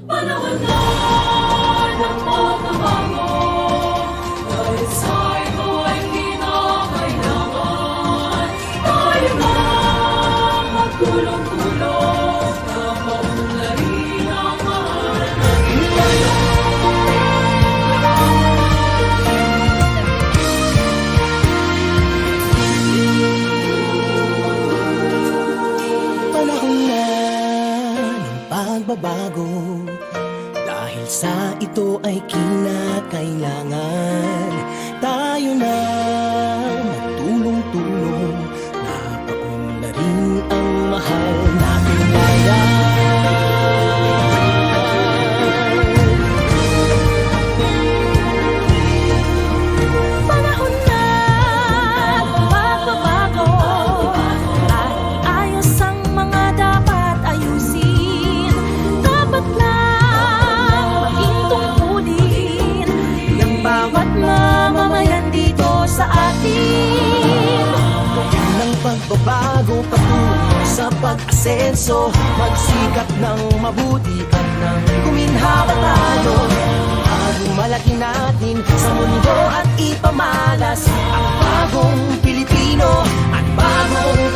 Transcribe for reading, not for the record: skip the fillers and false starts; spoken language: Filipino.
Panahon na ng pagbabago, dahil sa ito ay kinakailangan tayo na magtulong-tulong na maunlarin ang mahal natin ngayon. Panahon na ng pagbabago, dahil sa ito ay kinakailangan tayo na magtulong-tulong na paunlarin ang mahal nating bayan. Panahon na magbabago at iayos ang mga dapat ayusin. Dapat lang maging tungkulin ng bawat mamamayan dito sa atin. Ng pagbabago patungo sa pag-asenso, magsikap ng mabuti at nang guminhawa tayo. Malaki natin sa mundo at ipamalas ang bagong Pilipino at bagong